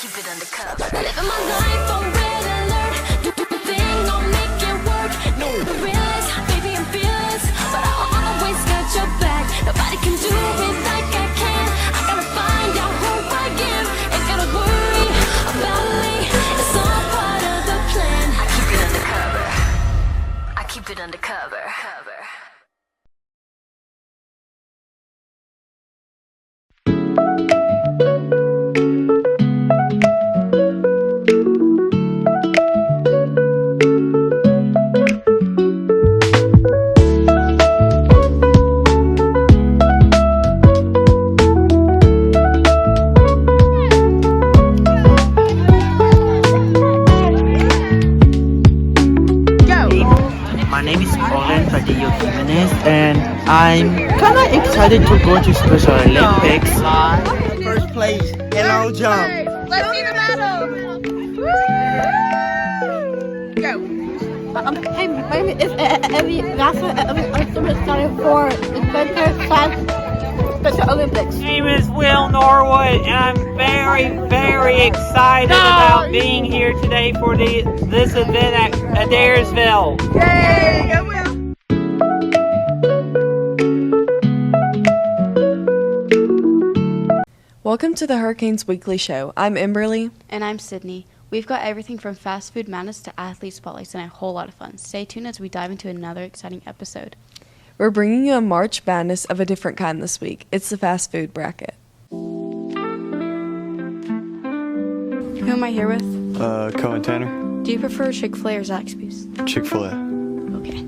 keep it undercover. Living my life on red alert. Do the thing, I'll make it work. No realize, baby, I'm fearless, but I always got your back. Nobody can do it like I can. I gotta find out who I am. Ain't gotta worry about me. It's all part of the plan. I keep it undercover. I keep it undercover. And I'm kinda excited to go to Special Olympics. First place in long jump. Let's see the medal. Go. Hey, my name is Evie. That's what I'm starting for Adventure Science Special Olympics. My name is Will Norwood, and I'm very excited about being here today for this event at Adairsville. Yay! Go Will. Welcome to the Hurricanes Weekly Show. I'm Emberly. And I'm Sydney. We've got everything from fast food madness to athlete spotlights and a whole lot of fun. Stay tuned as we dive into another exciting episode. We're bringing you a March Madness of a different kind this week. It's the fast food bracket. Who am I here with? Cohen Tanner. Do you prefer Chick-fil-A or Zaxby's? Chick-fil-A. Okay.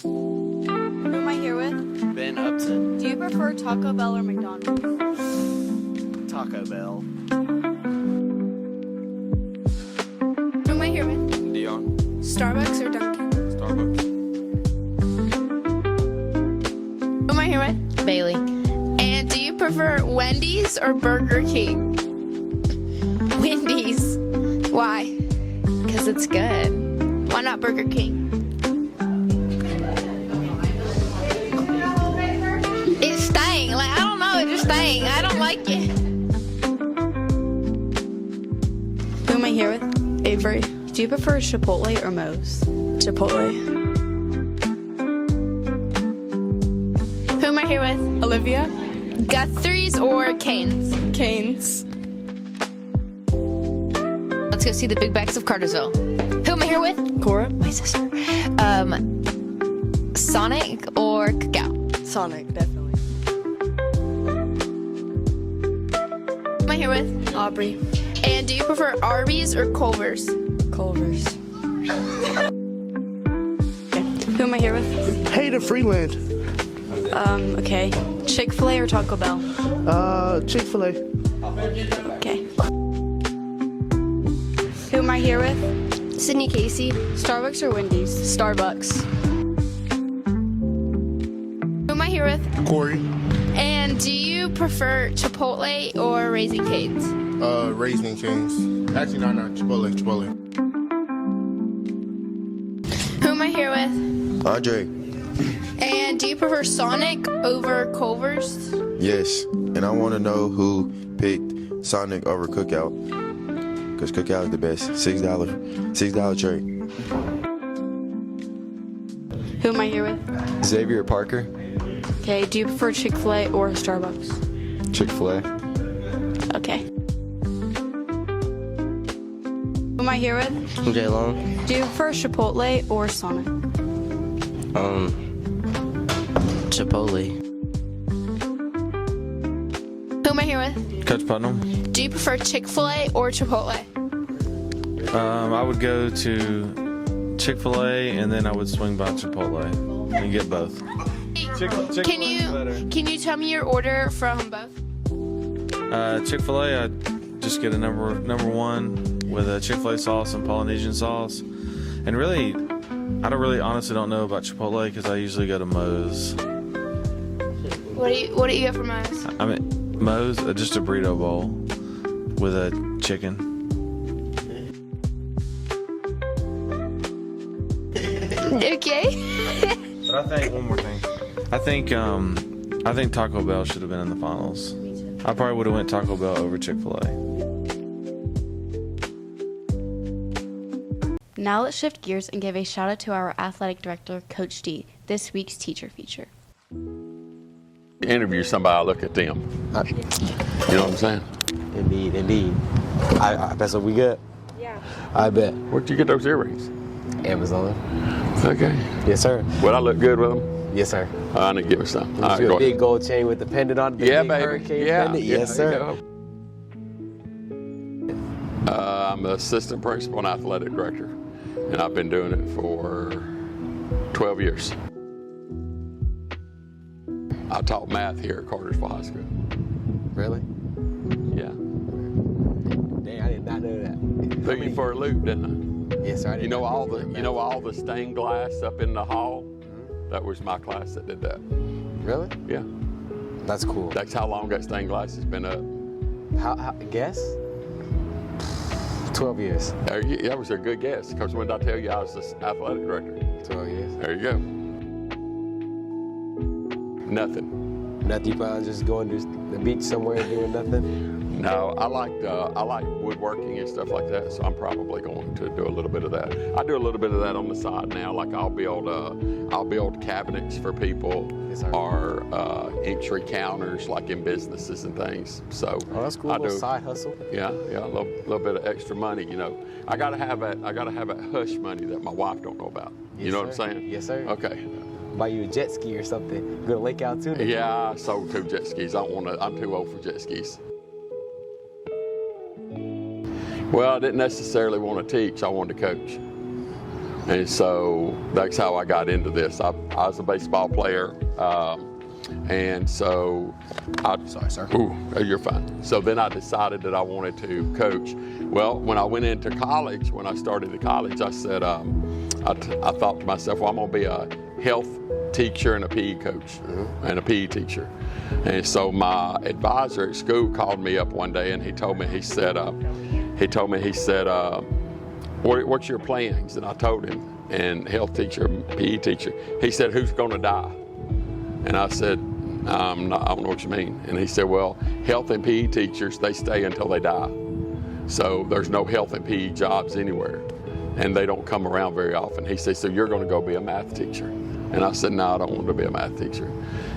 Who am I here with? Ben Upton. Do you prefer Taco Bell or McDonald's? Taco Bell. Who am I here with? Dion. Starbucks or Dunkin'? Starbucks. Who am I here with? Bailey. And do you prefer Wendy's or Burger King? Wendy's. Why? Because it's good. Why not Burger King? It's staying. Like, I don't know, it's just staying. I don't like it. Who am I here with? Avery. Do you prefer Chipotle or Moe's? Chipotle. Who am I here with? Olivia. Guthrie's or Cane's? Canes. Let's go see the big bags of Cartersville. Who am I here with? Cora. My sister. Sonic or Cacao? Sonic, definitely. Who am I here with? Aubrey. And do you prefer Arby's or Culver's? Culver's. Who am I here with? Hayden Freeland. Okay. Chick-fil-A or Taco Bell? Chick-fil-A. Okay. Who am I here with? Sydney Casey. Starbucks or Wendy's? Starbucks. Who am I here with? Corey. And do you prefer Chipotle or Raising Cane's? Raising Cane's. Actually, not Chipotle. Who am I here with? Andre. And do you prefer Sonic over Culver's? Yes. And I want to know who picked Sonic over Cookout. Because Cookout is the best. $6 tray. Who am I here with? Xavier Parker. Okay. Do you prefer Chick-fil-A or Starbucks? Chick-fil-A. Okay. Who am I here with? Jay Long. Do you prefer Chipotle or Sonic? Chipotle. Who am I here with? Coach Putnam. Do you prefer Chick-fil-A or Chipotle? I would go to Chick-fil-A and then I would swing by Chipotle and get both. Can you tell me your order from both? Chick-fil-A, I'd just get a number one with a Chick-fil-A sauce and Polynesian sauce. And really, I honestly don't know about Chipotle because I usually go to Moe's. What do you get for Moe's? I mean, Moe's, just a burrito bowl with a chicken. Okay. But I think one more thing. I think Taco Bell should have been in the finals. I probably would have went Taco Bell over Chick-fil-A. Now let's shift gears and give a shout out to our athletic director, Coach D, this week's teacher feature. Interview somebody, I look at them. You know what I'm saying? Indeed. I bet so we good? Yeah. I bet. Where'd you get those earrings? Amazon. Okay. Yes, sir. Would I look good with them? Yes, sir. I need to give me some. All right, You go a big ahead. gold chain with the pendant on it? The Yeah, big baby. Hurricane Yeah. pendant? Yeah, Yes, there sir. you go. I'm the assistant principal and athletic director, and I've been doing it for 12 years. I taught math here at Cartersville High School. Really? Yeah. Dang, I did not know that. Took you for a loop, didn't I? Yes, sir. I did You know not all know the that. you know all the stained glass up in the hall? That was my class that did that. Really? Yeah. That's cool. That's how long that stained glass has been up. How guess? 12 years. That was a good guess, because when did I tell you I was the athletic director? 12 years. There you go. Nothing. Nothing. You plan on just going to the beach somewhere and doing nothing? No, I like woodworking and stuff like that, so I'm probably going to do a little bit of that. I do a little bit of that on the side now, like I'll build cabinets for people, or entry counters, like in businesses and things. So that's cool. I A little do. side hustle. Yeah, a little bit of extra money. You know, I gotta have that hush money that my wife don't know about. You know what I'm saying? Yes, sir. Okay. Buy you a jet ski or something. Go to Lake Altoona. Yeah, I sold 2 jet skis. I'm too old for jet skis. Well, I didn't necessarily want to teach. I wanted to coach. And so that's how I got into this. I was a baseball player. And so Sorry, sir. Ooh, you're fine. So then I decided that I wanted to coach. Well, when I went into college, when I started at college, I said, I thought to myself, well, I'm going to be a health teacher and a PE coach and a PE teacher. And so my advisor at school called me up one day and he told me, he said, what's your plans? And I told him, and health teacher, PE teacher. He said, who's going to die? And I said, I don't know what you mean. And he said, well, health and PE teachers, they stay until they die. So there's no health and PE jobs anywhere. And they don't come around very often. He said, so you're going to go be a math teacher. And I said, no, I don't want to be a math teacher.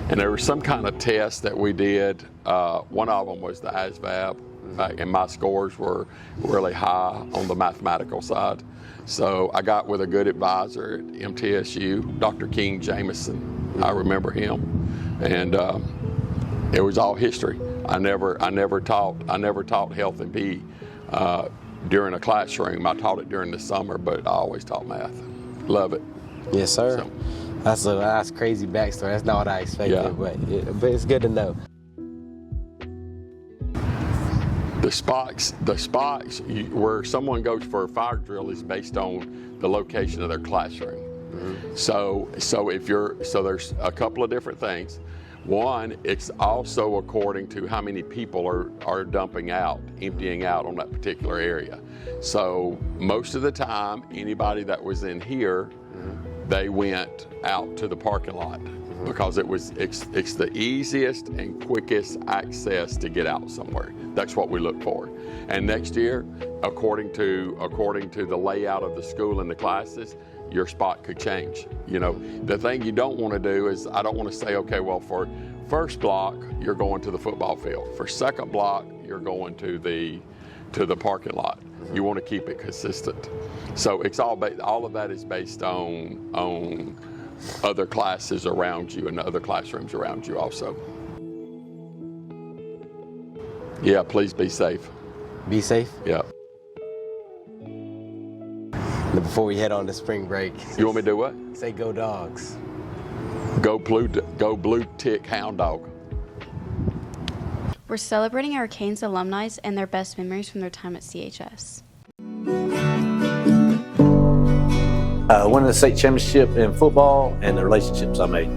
And there was some kind of test that we did. One of them was the ASVAB. And my scores were really high on the mathematical side. So I got with a good advisor at MTSU, Dr. King Jameson. I remember him. And it was all history. I never taught health and PE during a classroom. I taught it during the summer, but I always taught math. Love it. Yes, sir. So, That's crazy backstory. That's not what I expected, Yeah. but it's good to know. the spots where someone goes for a fire drill is based on the location of their classroom. So there's a couple of different things. One, it's also according to how many people are emptying out on that particular area. So most of the time, anybody that was in here, they went out to the parking lot because it's the easiest and quickest access to get out somewhere. That's what we look for. And next year, according to the layout of the school and the classes, your spot could change. You know, the thing you don't want to do is, I don't want to say, okay, well, for first block, you're going to the football field. For second block, you're going to the parking lot. You want to keep it consistent. So it's all of that is based on other classes around you and other classrooms around you also. Yeah, please be safe. Be safe? Yeah. Before we head on to spring break. You want me to do what? Say go Dogs. Go blue tick hound dog. We're celebrating our Canes alumni and their best memories from their time at CHS. Winning the state championship in football and the relationships I made.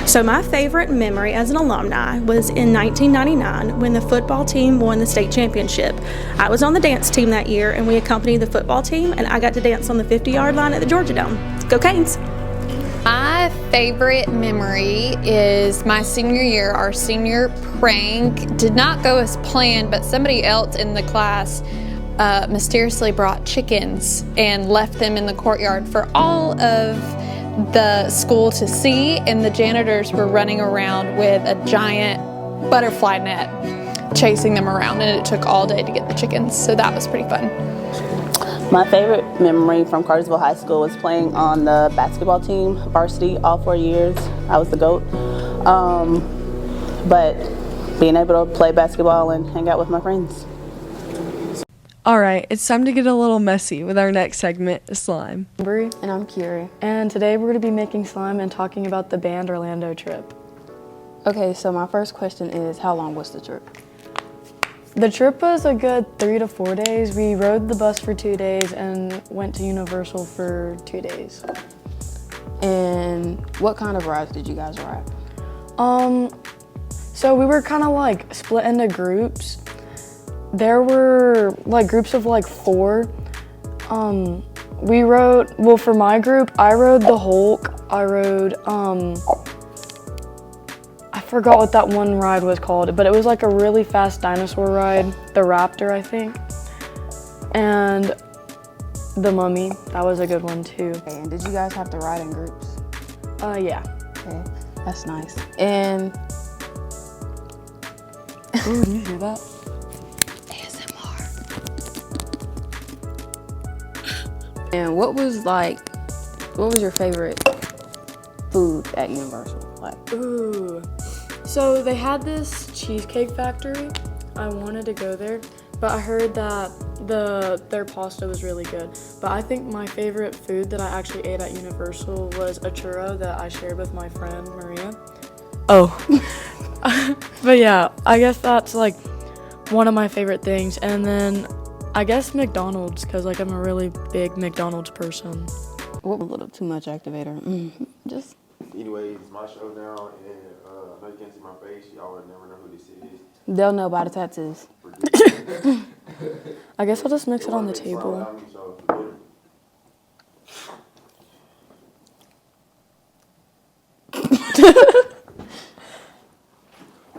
So my favorite memory as an alumni was in 1999 when the football team won the state championship. I was on the dance team that year and we accompanied the football team and I got to dance on the 50-yard line at the Georgia Dome. Go Canes! My favorite memory is my senior year. Our senior prank did not go as planned, but somebody else in the class mysteriously brought chickens and left them in the courtyard for all of the school to see, and the janitors were running around with a giant butterfly net chasing them around, and it took all day to get the chickens, so that was pretty fun. My favorite memory from Cartersville High School was playing on the basketball team, varsity, all 4 years. I was the GOAT. But being able to play basketball and hang out with my friends. All right, it's time to get a little messy with our next segment, slime. And I'm Kiri. And today we're going to be making slime and talking about the band Orlando trip. Okay, so my first question is, how long was the trip? The trip was a good 3 to 4 days. We rode the bus for 2 days and went to Universal for 2 days. And what kind of rides did you guys ride? So we were kind of like split into groups. There were like groups of like 4. We rode, well, for my group, I rode the Hulk. I rode, I forgot what that one ride was called, but it was like a really fast dinosaur ride, the Raptor, I think. And the Mummy, that was a good one too. Okay, and did you guys have to ride in groups? Yeah. Okay, that's nice. And, ooh, do you hear that? And what was your favorite food at Universal? Like, Ooh. So they had this cheesecake factory. I wanted to go there, but I heard that their pasta was really good. But I think my favorite food that I actually ate at Universal was a churro that I shared with my friend Maria. Oh. But yeah, I guess that's like one of my favorite things. And then I guess McDonald's, because like I'm a really big McDonald's person. What a little too much activator. Just. Anyways, it's my show now, and I know you can't see my face. Y'all would never know who this is. They'll know by the tattoos. I guess I'll just mix it on the table.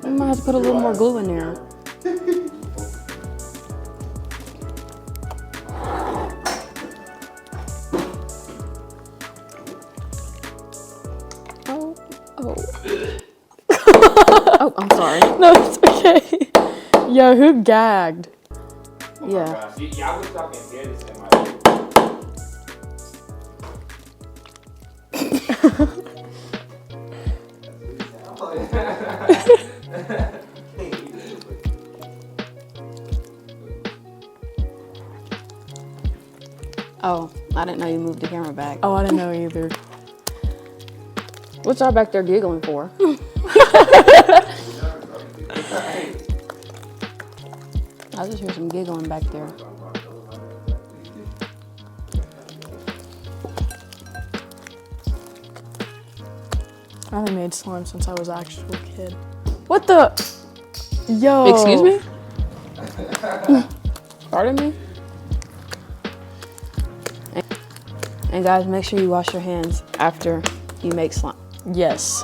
I might have to put a little more glue in there. Oh, I'm sorry. No, it's okay. Yo, who gagged? Oh Yeah. gosh. Y'all was talking dead at Oh, I didn't know you moved the camera back. Oh, I didn't know either. What's y'all back there giggling for? I just hear some giggling back there. I haven't made slime since I was an actual kid. What the? Yo. Excuse me? Pardon me? And guys, make sure you wash your hands after you make slime. Yes.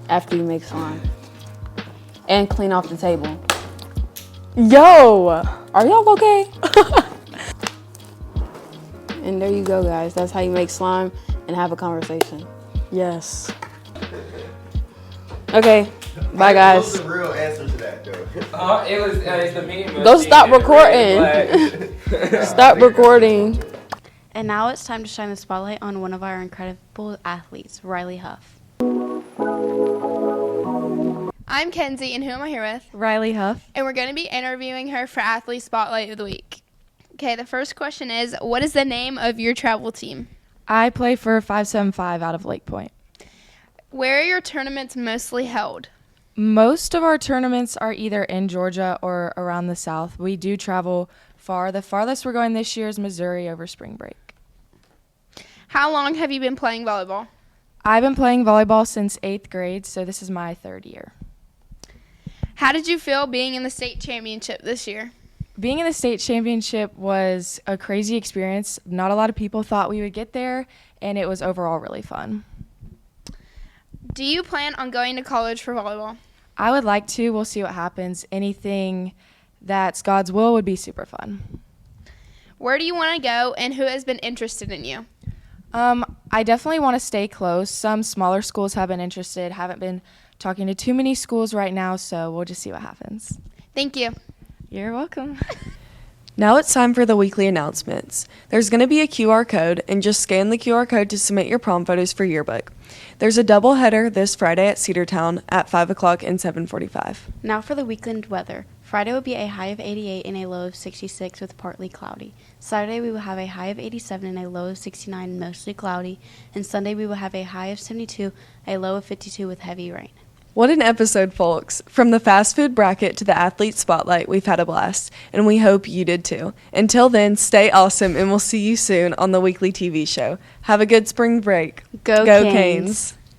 After you make slime. And clean off the table. Yo. Are y'all okay? And there you go, guys. That's how you make slime and have a conversation. Yes. Okay. Bye, guys. What was the real answer to that, though? It was the meme. Go stop recording. Stop recording. And now it's time to shine the spotlight on one of our incredible athletes, Riley Huff. I'm Kenzie, and who am I here with? Riley Huff. And we're going to be interviewing her for Athlete Spotlight of the Week. Okay, the first question is, what is the name of your travel team? I play for 575 out of Lake Point. Where are your tournaments mostly held? Most of our tournaments are either in Georgia or around the South. We do travel far. The farthest we're going this year is Missouri over spring break. How long have you been playing volleyball? I've been playing volleyball since 8th grade, so this is my 3rd year. How did you feel being in the state championship this year? Being in the state championship was a crazy experience. Not a lot of people thought we would get there, and it was overall really fun. Do you plan on going to college for volleyball? I would like to. We'll see what happens. Anything that's God's will would be super fun. Where do you want to go, and who has been interested in you? I definitely want to stay close. Some smaller schools have been interested. Haven't been talking to too many schools right now, so we'll just see what happens. Thank you. You're welcome. Now it's time for the weekly announcements. There's going to be a QR code, and just scan the QR code to submit your prom photos for yearbook. There's a doubleheader this Friday at Cedartown at 5 o'clock and 7:45. Now for the weekend weather. Friday will be a high of 88 and a low of 66 with partly cloudy. Saturday we will have a high of 87 and a low of 69, mostly cloudy. And Sunday we will have a high of 72, a low of 52 with heavy rain. What an episode, folks. From the fast food bracket to the athlete spotlight, we've had a blast, and we hope you did too. Until then, stay awesome, and we'll see you soon on the weekly TV show. Have a good spring break. Go Canes. Canes.